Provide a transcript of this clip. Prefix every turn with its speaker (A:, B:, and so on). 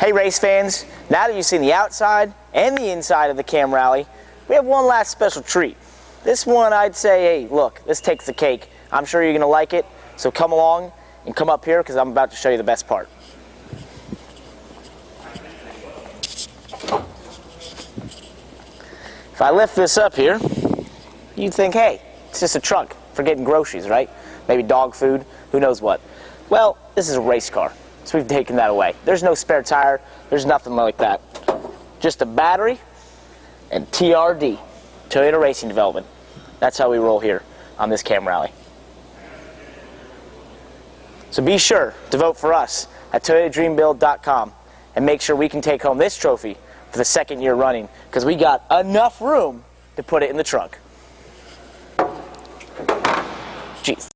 A: Hey race fans, now that you've seen the outside and the inside of the Cam Rally, we have one last special treat. This one I'd say, hey look, this takes the cake. I'm sure you're going to like it, so come along and come up here because I'm about to show you the best part. If I lift this up here, you'd think, hey, it's just a trunk for getting groceries, right? Maybe dog food, who knows what. Well, this is a race car, so we've taken that away. There's no spare tire, there's nothing like that. Just a battery and TRD, Toyota Racing Development. That's how we roll here on this Cam Rally. So be sure to vote for us at ToyotaDreamBuild.com and make sure we can take home this trophy for the second year running, because we got enough room to put it in the trunk. Jeez.